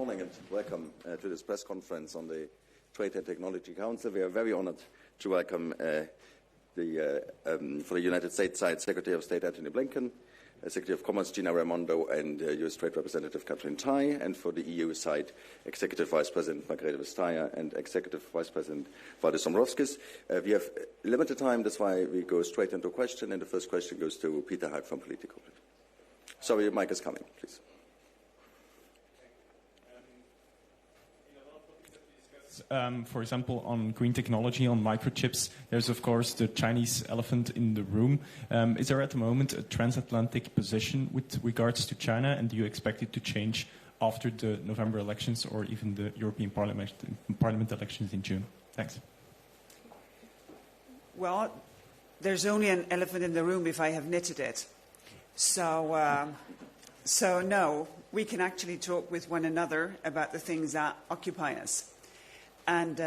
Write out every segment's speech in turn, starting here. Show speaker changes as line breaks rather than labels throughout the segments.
morning and welcome to this press conference on the Trade and Technology Council. We are very honored to welcome for the United States side Secretary of State Antony Blinken, Secretary of Commerce Gina Raimondo, and US Trade Representative Katrin Tai, and for the EU side Executive Vice President Margrethe Vestager and Executive Vice President Valdis Dombrovskis. We have limited time, that's why we go straight into question, and the first question goes to Peter Hyde from Political. Sorry, your mic is coming, please.
For example, on green technology, on microchips, there's of course the Chinese elephant in the room. Is there at the moment a transatlantic position with regards to China, and do you expect it to change after the November elections or even the European Parliament elections in June? Thanks.
Well, there's only an elephant in the room if I have knitted it. So no, we can actually talk with one another about the things that occupy us. And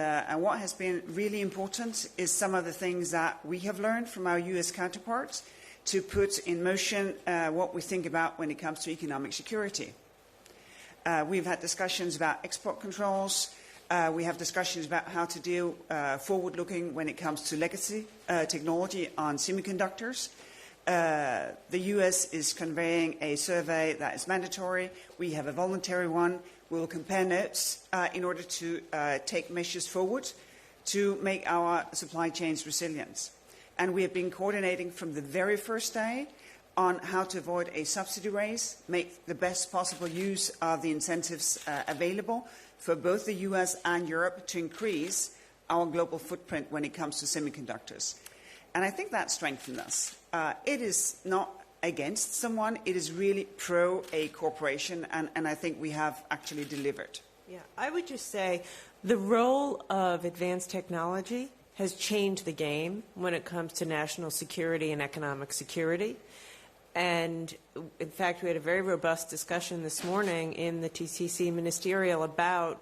what has been really important is some of the things that we have learned from our US counterparts to put in motion what we think about when it comes to economic security. We've had discussions about export controls. We have discussions about how to deal forward-looking when it comes to legacy technology on semiconductors. The US is conveying a survey that is mandatory. We have a voluntary one. We will compare notes in order to take measures forward to make our supply chains resilient. And we have been coordinating from the very first day on how to avoid a subsidy race, make the best possible use of the incentives available for both the US and Europe to increase our global footprint when it comes to semiconductors. And I think that strengthened us. It is not against someone, it is really pro a corporation, and I think we have actually delivered.
Yeah, I would just say the role of advanced technology has changed the game when it comes to national security and economic security. And in fact, we had a very robust discussion this morning in the TTC Ministerial about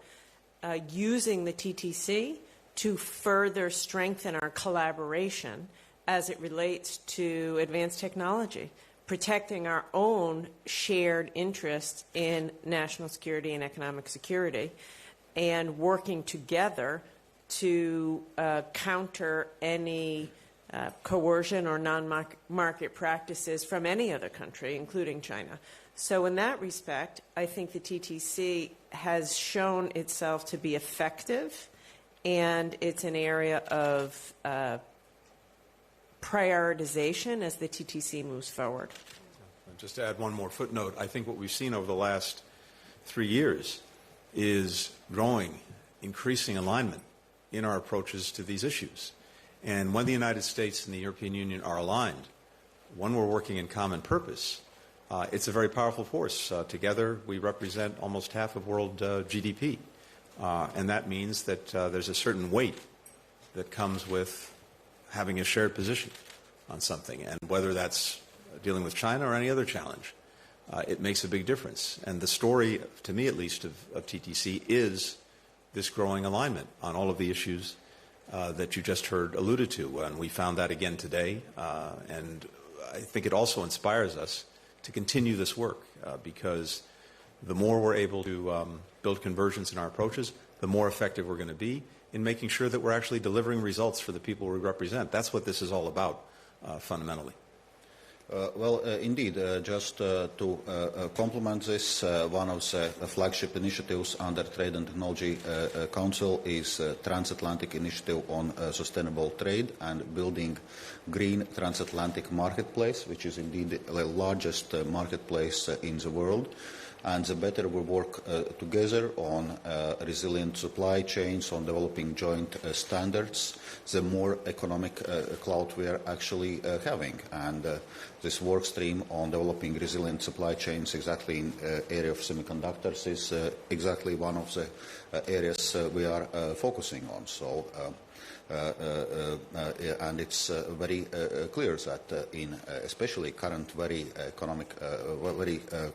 using the TTC to further strengthen our collaboration as it relates to advanced technology, protecting our own shared interests in national security and economic security, and working together to counter any coercion or non-market practices from any other country, including China. So in that respect, I think the TTC has shown itself to be effective, and it's an area of prioritization as the TTC moves forward.
Just to add one more footnote, I think what we've seen over the last 3 years is growing, increasing alignment in our approaches to these issues. And when the United States and the European Union are aligned, when we're working in common purpose, it's a very powerful force. Together, we represent almost half of world GDP. And that means that there's a certain weight that comes with having a shared position on something. And whether that's dealing with China or any other challenge, it makes a big difference. And the story, to me at least, of TTC is this growing alignment on all of the issues that you just heard alluded to. And we found that again today. And I think it also inspires us to continue this work because the more we're able to build convergence in our approaches, the more effective we're going to be in making sure that we're actually delivering results for the people we represent. That's what this is all about, fundamentally.
Indeed, just to complement this, one of the flagship initiatives under Trade and Technology Council is Transatlantic Initiative on Sustainable Trade and building green transatlantic marketplace, which is indeed the largest marketplace in the world. And the better we work together on resilient supply chains, on developing joint standards, the more economic clout we are actually having. And this work stream on developing resilient supply chains exactly in area of semiconductors is exactly one of the areas we are focusing on. So. And it's very clear that in especially current very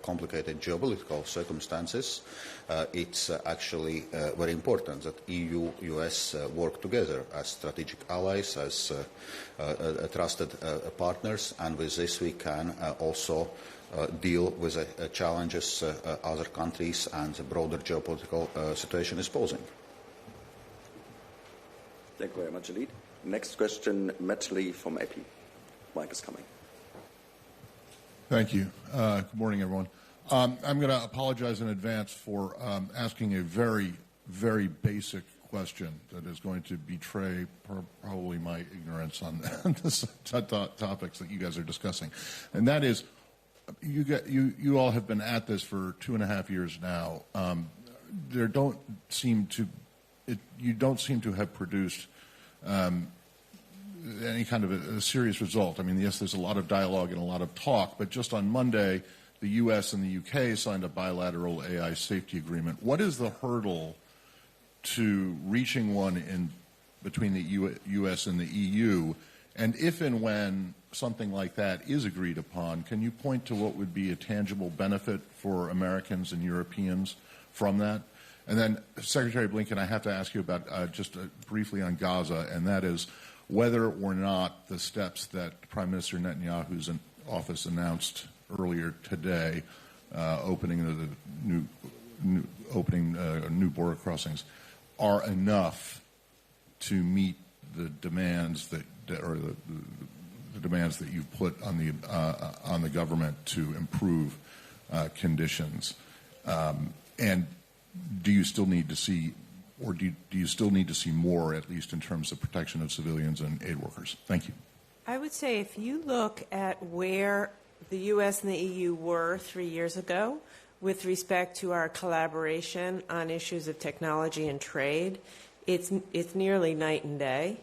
complicated geopolitical circumstances, it's actually very important that EU-US work together as strategic allies, as trusted partners, and with this we can also deal with the challenges other countries and the broader geopolitical situation is posing.
Thank you very much indeed. Next question, Matt Lee from AP. Mike is coming.
Thank you. Good morning, everyone. I'm going to apologize in advance for asking a very, very basic question that is going to betray probably my ignorance on the topics that you guys are discussing. And that is, you all have been at this for 2.5 years now. You don't seem to have produced any kind of a serious result. I mean, yes, there's a lot of dialogue and a lot of talk, but just on Monday, the U.S. and the U.K. signed a bilateral AI safety agreement. What is the hurdle to reaching one between the U.S. and the EU? And if and when something like that is agreed upon, can you point to what would be a tangible benefit for Americans and Europeans from that? And then, Secretary Blinken, I have to ask you about just briefly on Gaza, and that is whether or not the steps that Prime Minister Netanyahu's office announced earlier today, opening new border crossings, are enough to meet the demands that the demands that you've put on the government to improve conditions, and do you still need to see, or do you still need to see more, at least in terms of protection of civilians and aid workers? Thank you.
I would say if you look at where the U.S. and the EU were 3 years ago with respect to our collaboration on issues of technology and trade, it's nearly night and day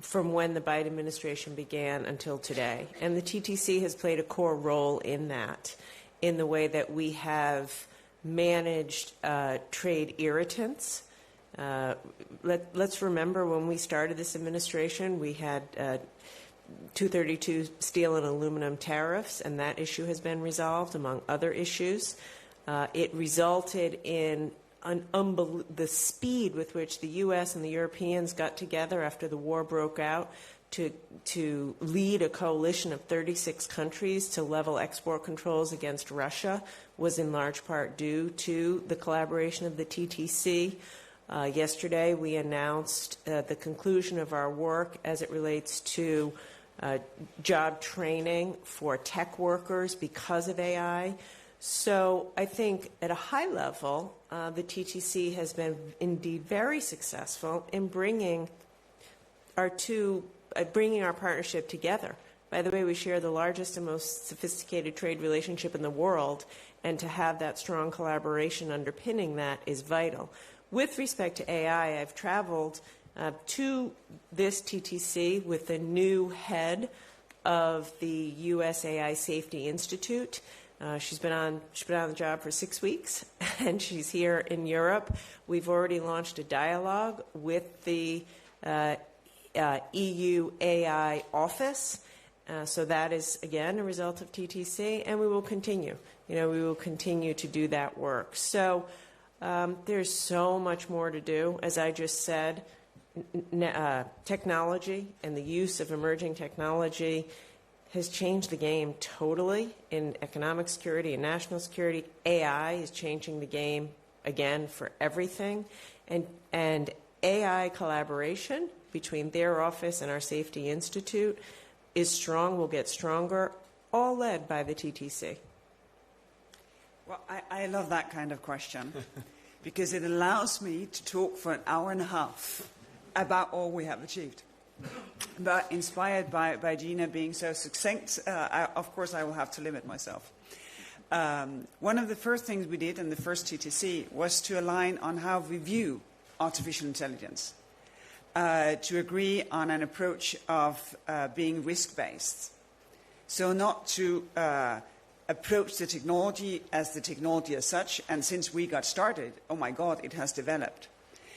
from when the Biden administration began until today. And the TTC has played a core role in that, in the way that we have managed trade irritants. Let's remember when we started this administration, we had 232 steel and aluminum tariffs, and that issue has been resolved, among other issues. It resulted in the speed with which the U.S. and the Europeans got together after the war broke out to lead a coalition of 36 countries to level export controls against Russia was in large part due to the collaboration of the TTC. Yesterday, we announced the conclusion of our work as it relates to job training for tech workers because of AI. So I think at a high level, the TTC has been indeed very successful in bringing our partnership together. By the way, we share the largest and most sophisticated trade relationship in the world, and to have that strong collaboration underpinning that is vital. With respect to AI, I've traveled to this TTC with the new head of the U.S. AI Safety Institute. She's been on the job for 6 weeks, and she's here in Europe. We've already launched a dialogue with the EU AI office. So that is, again, a result of TTC, and we will continue. We will continue to do that work. So there's so much more to do. As I just said, technology and the use of emerging technology has changed the game totally in economic security and national security. AI is changing the game, again, for everything. And AI collaboration between their office and our Safety Institute is strong, will get stronger, all led by the TTC.
Well, I love that kind of question because it allows me to talk for an hour and a half about all we have achieved. But inspired by Gina being so succinct, of course I will have to limit myself. One of the first things we did in the first TTC was to align on how we view artificial intelligence, to agree on an approach of being risk-based. So not to approach the technology as the technology as such, and since we got started, oh my God, it has developed.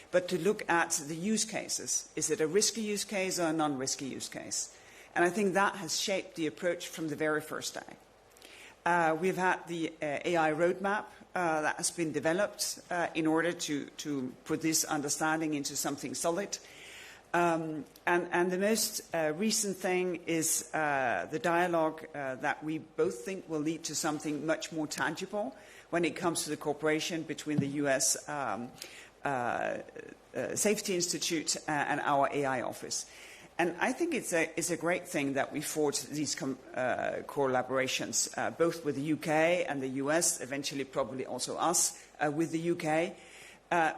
But to look at the use cases. Is it a risky use case or a non-risky use case? And I think that has shaped the approach from the very first day. We've had the AI roadmap that has been developed in order to put this understanding into something solid. And the most recent thing is the dialogue that we both think will lead to something much more tangible when it comes to the cooperation between the US Safety Institute and our AI office. And I think it's a great thing that we forged these collaborations, both with the UK and the US, eventually probably also us with the UK.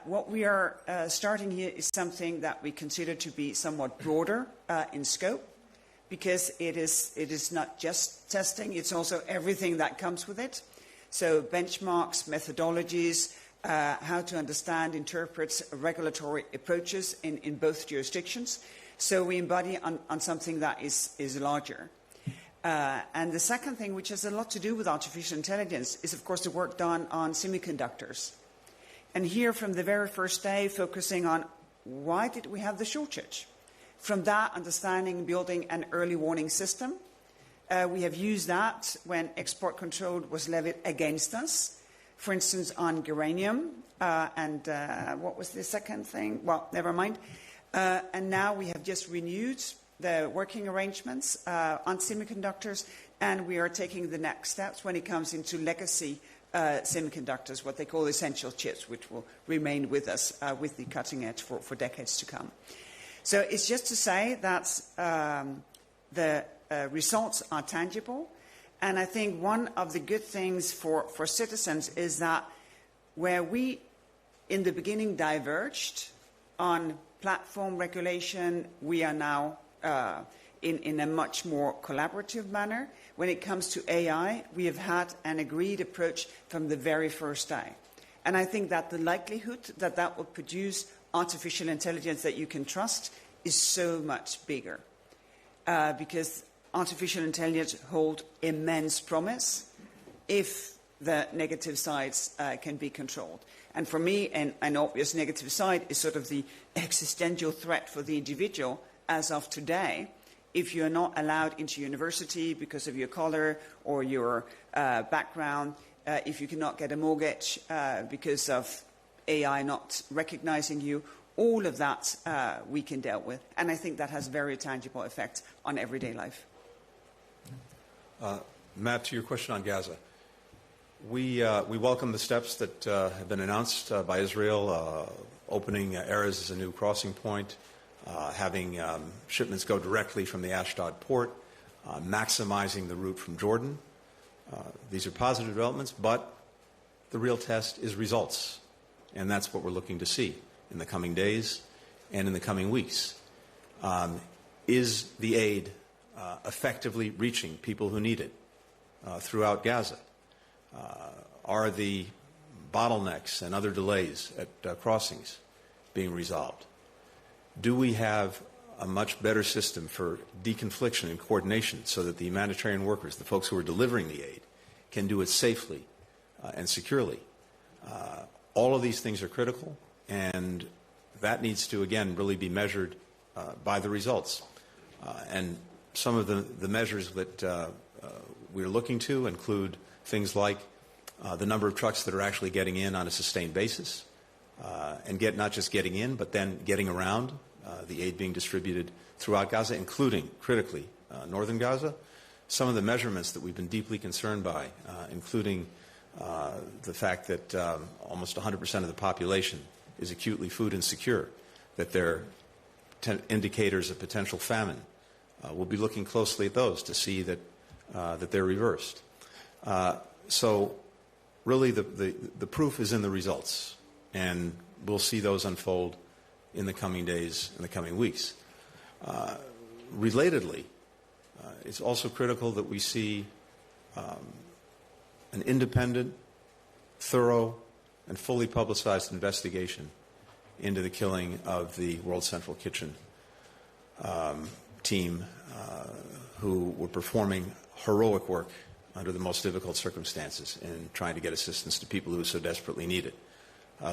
What we are starting here is something that we consider to be somewhat broader in scope, because it is not just testing, it's also everything that comes with it. So benchmarks, methodologies, how to understand, interpret regulatory approaches in both jurisdictions. So we embody on something that is larger. And the second thing, which has a lot to do with artificial intelligence, is of course the work done on semiconductors. And here from the very first day, focusing on why did we have the shortage? From that, understanding, building an early warning system. We have used that when export control was levied against us, for instance, on germanium. And what was the second thing? Well, never mind. And now we have just renewed the working arrangements on semiconductors, and we are taking the next steps when it comes into legacy semiconductors, what they call essential chips, which will remain with us with the cutting edge for decades to come. So it's just to say that the results are tangible, and I think one of the good things for citizens is that where we in the beginning diverged on platform regulation, we are now in a much more collaborative manner. When it comes to AI, we have had an agreed approach from the very first day. And I think that the likelihood that that will produce artificial intelligence that you can trust is so much bigger. Because artificial intelligence holds immense promise if the negative sides can be controlled. And for me, an obvious negative side is sort of the existential threat for the individual as of today. If you're not allowed into university because of your color or your background, if you cannot get a mortgage because of AI not recognizing you, all of that we can deal with. And I think that has very tangible effect on everyday life.
Matt, to your question on Gaza. We welcome the steps that have been announced by Israel, opening Erez as a new crossing point, having shipments go directly from the Ashdod port, maximizing the route from Jordan. These are positive developments, but the real test is results. And that's what we're looking to see in the coming days and in the coming weeks. Is the aid effectively reaching people who need it throughout Gaza? Are the bottlenecks and other delays at crossings being resolved? Do we have a much better system for deconfliction and coordination so that the humanitarian workers, the folks who are delivering the aid, can do it safely and securely? All of these things are critical, and that needs to, again, really be measured by the results. And some of the measures that we're looking to include things like the number of trucks that are actually getting in on a sustained basis, and not just getting in, but then getting around, the aid being distributed throughout Gaza, including, critically, northern Gaza. Some of the measurements that we've been deeply concerned by, including the fact that almost 100% of the population is acutely food insecure, that they're indicators of potential famine. We'll be looking closely at those to see that they're reversed. So really the proof is in the results, and we'll see those unfold in the coming days and the coming weeks. Relatedly, it's also critical that we see an independent, thorough, and fully publicized investigation into the killing of the World Central Kitchen team who were performing heroic work under the most difficult circumstances in trying to get assistance to people who so desperately need it.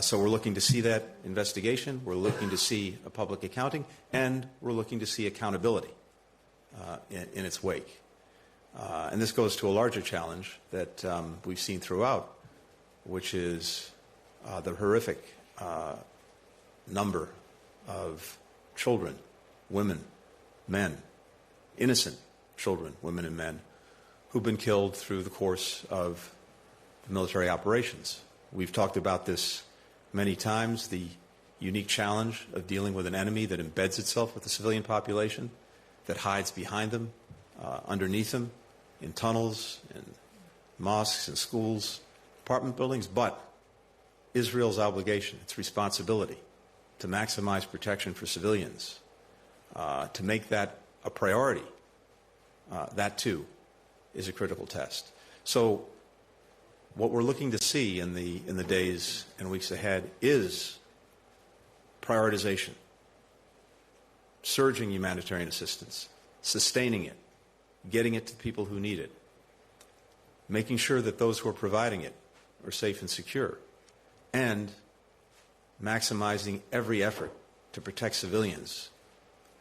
So we're looking to see that investigation, we're looking to see a public accounting, and we're looking to see accountability in its wake. And this goes to a larger challenge that we've seen throughout, which is the horrific number of children women, men, innocent children, women and men, who've been killed through the course of military operations. We've talked about this many times, the unique challenge of dealing with an enemy that embeds itself with the civilian population, that hides behind them, underneath them, in tunnels, in mosques, in schools, apartment buildings. But Israel's obligation, its responsibility to maximize protection for civilians, to make that a priority, that too is a critical test. So what we're looking to see in the days and weeks ahead is prioritization, surging humanitarian assistance, sustaining it, getting it to the people who need it, making sure that those who are providing it are safe and secure, and maximizing every effort to protect civilians,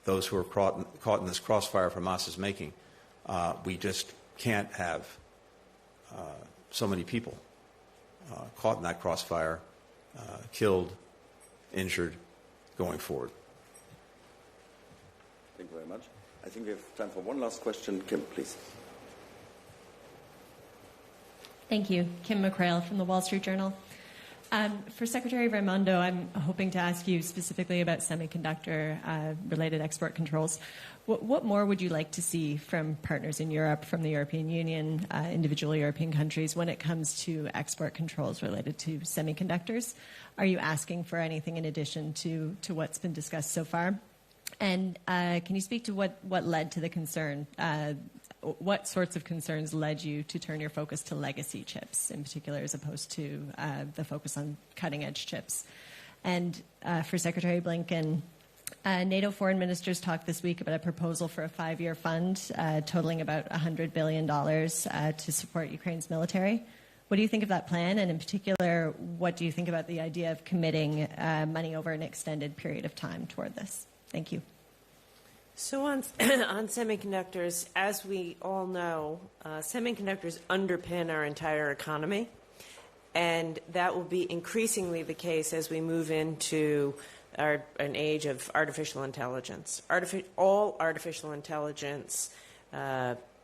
those who are caught in this crossfire Hamas is making. We just can't have so many people caught in that crossfire, killed, injured, going forward.
Thank you very much. I think we have time for one last question. Kim, please.
Thank you. Kim McCrail from the Wall Street Journal. For Secretary Raimondo, I'm hoping to ask you specifically about semiconductor-related export controls. What more would you like to see from partners in Europe, from the European Union, individual European countries, when it comes to export controls related to semiconductors? Are you asking for anything in addition to what's been discussed so far? And can you speak to what led to the concern? What sorts of concerns led you to turn your focus to legacy chips in particular, as opposed to the focus on cutting-edge chips? And for Secretary Blinken, NATO foreign ministers talked this week about a proposal for a 5-year fund totaling about $100 billion to support Ukraine's military. What do you think of that plan? And in particular, what do you think about the idea of committing money over an extended period of time toward this? Thank you.
So on semiconductors, as we all know, semiconductors underpin our entire economy, and that will be increasingly the case as we move into an age of artificial intelligence. All artificial intelligence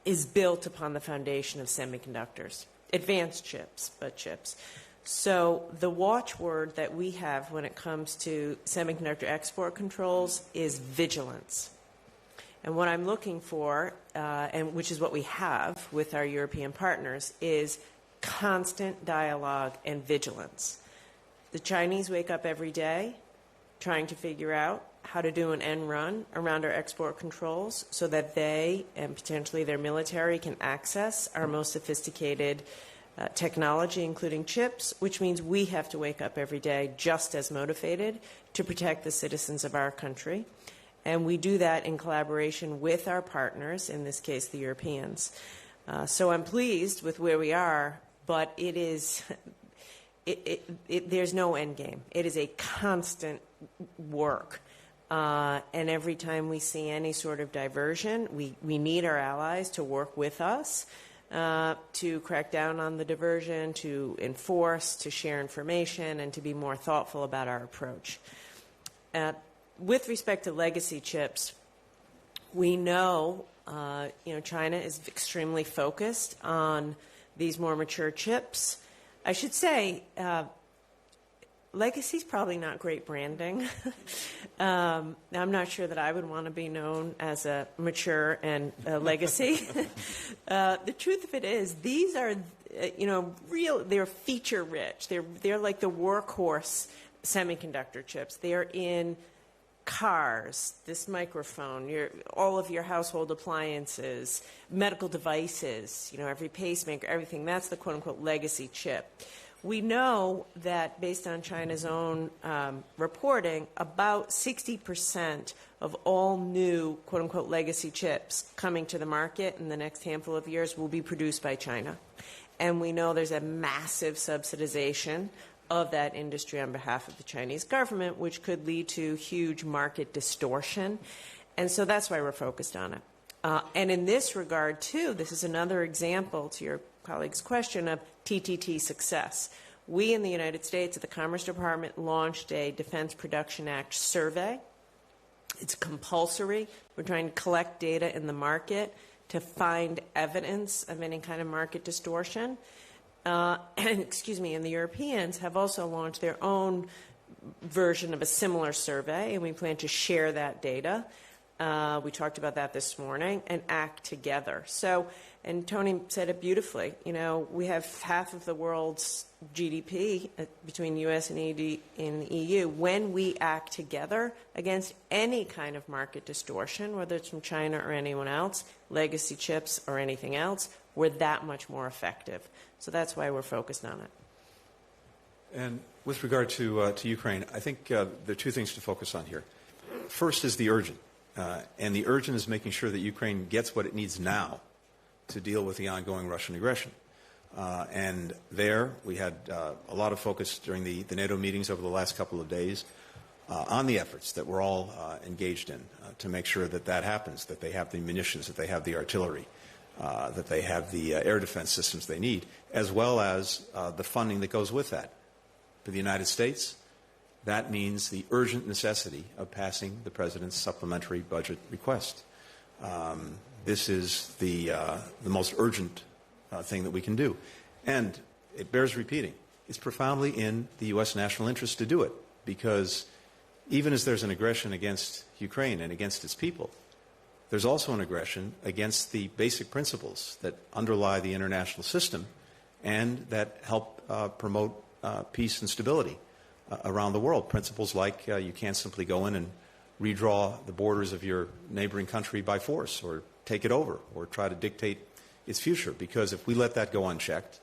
is built upon the foundation of semiconductors, advanced chips, but chips. So the watchword that we have when it comes to semiconductor export controls is vigilance. And what I'm looking for, and which is what we have with our European partners, is constant dialogue and vigilance. The Chinese wake up every day trying to figure out how to do an end run around our export controls so that they, and potentially their military, can access our most sophisticated technology, including chips, which means we have to wake up every day just as motivated to protect the citizens of our country. And we do that in collaboration with our partners, in this case, the Europeans. So I'm pleased with where we are, but it is, there's no end game. It is a constant work. And every time we see any sort of diversion, we need our allies to work with us to crack down on the diversion, to enforce, to share information, and to be more thoughtful about our approach. With respect to legacy chips, we know, China is extremely focused on these more mature chips. I should say, legacy is probably not great branding. I'm not sure that I would want to be known as a mature and a legacy. The truth of it is, these are, they're feature rich. They're like the workhorse semiconductor chips. They're in cars, this microphone, all of your household appliances, medical devices, every pacemaker, everything. That's the quote-unquote legacy chip. We know that based on China's own reporting, about 60% of all new quote-unquote legacy chips coming to the market in the next handful of years will be produced by China. And we know there's a massive subsidization of that industry on behalf of the Chinese government, which could lead to huge market distortion. And so that's why we're focused on it. And in this regard, too, this is another example, to your colleague's question, of TTT success. We in the United States at the Commerce Department launched a Defense Production Act survey, It's compulsory. We're trying to collect data in the market to find evidence of any kind of market distortion. And the Europeans have also launched their own version of a similar survey, and we plan to share that data. We talked about that this morning, and act together. So, and Tony said it beautifully, you know, we have half of the world's GDP between US and the EU. When we act together against any kind of market distortion, whether it's from China or anyone else, legacy chips or anything else, we're that much more effective. So that's why we're focused on it.
And with regard to Ukraine, I think there are two things to focus on here. First is the urgent. And the urgent is making sure that Ukraine gets what it needs now to deal with the ongoing Russian aggression. And there we had a lot of focus during the NATO meetings over the last couple of days on the efforts that we're all engaged in to make sure that that happens, that they have the munitions, that they have the artillery, that they have the air defense systems they need, as well as the funding that goes with that. For the United States, that means the urgent necessity of passing the President's supplementary budget request. This is the most urgent thing that we can do. And it bears repeating. It's profoundly in the U.S. national interest to do it, because even as there's an aggression against Ukraine and against its people, there's also an aggression against the basic principles that underlie the international system and that help promote peace and stability around the world. Principles like you can't simply go in and redraw the borders of your neighboring country by force or take it over or try to dictate its future, because if we let that go unchecked,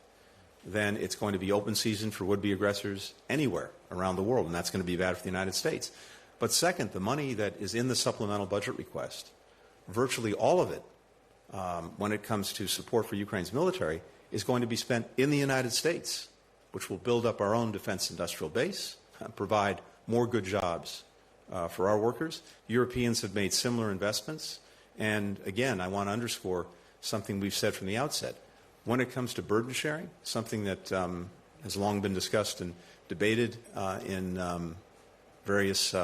then it's going to be open season for would-be aggressors anywhere around the world, and that's going to be bad for the United States. But second, the money that is in the supplemental budget request, virtually all of it, when it comes to support for Ukraine's military, is going to be spent in the United States, which will build up our own defense industrial base, provide more good jobs for our workers. Europeans have made similar investments. And again, I want to underscore something we've said from the outset. When it comes to burden sharing, something that has long been discussed and debated in various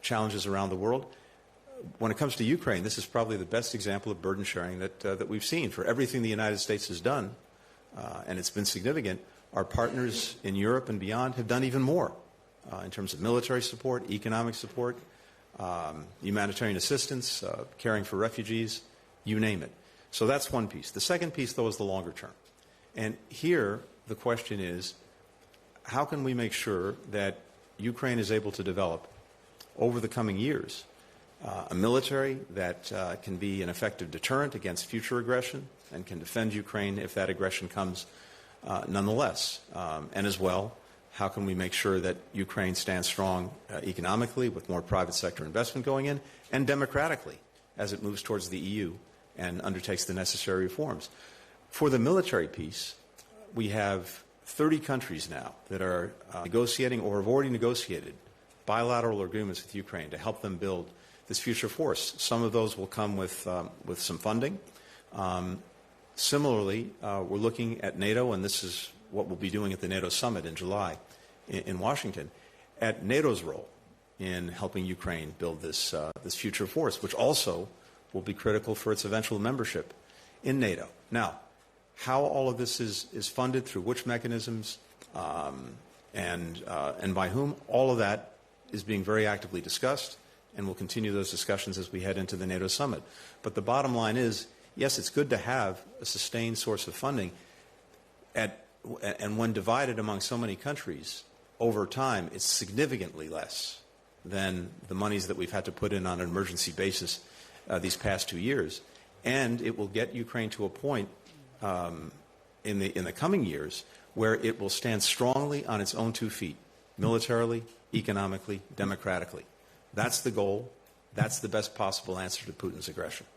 challenges around the world, when it comes to Ukraine, this is probably the best example of burden sharing that we've seen. For everything the United States has done, and it's been significant, our partners in Europe and beyond have done even more in terms of military support, economic support, humanitarian assistance, caring for refugees, you name it. So that's one piece. The second piece, though, is the longer term. And here the question is, how can we make sure that Ukraine is able to develop over the coming years a military that can be an effective deterrent against future aggression and can defend Ukraine if that aggression comes nonetheless? And as well, how can we make sure that Ukraine stands strong economically with more private sector investment going in, and democratically as it moves towards the EU and undertakes the necessary reforms? For the military piece, we have 30 countries now that are negotiating or have already negotiated bilateral agreements with Ukraine to help them build this future force. Some of those will come with some funding. Similarly, we're looking at NATO, and this is what we'll be doing at the NATO summit in July in Washington, at NATO's role in helping Ukraine build this future force, which also will be critical for its eventual membership in NATO. Now, how all of this is funded, through which mechanisms, and by whom, all of that is being very actively discussed, and we'll continue those discussions as we head into the NATO summit. But the bottom line is, yes, it's good to have a sustained source of funding, and when divided among so many countries, over time, it's significantly less than the monies that we've had to put in on an emergency basis these past 2 years. And it will get Ukraine to a point in the coming years where it will stand strongly on its own 2 feet, militarily, economically, democratically. That's the goal. That's the best possible answer to Putin's aggression.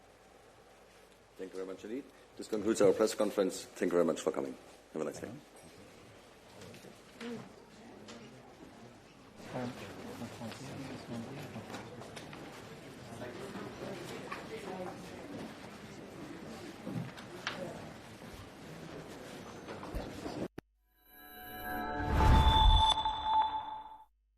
Thank you very much indeed. This concludes our press conference. Thank you very much for coming. Have a nice day.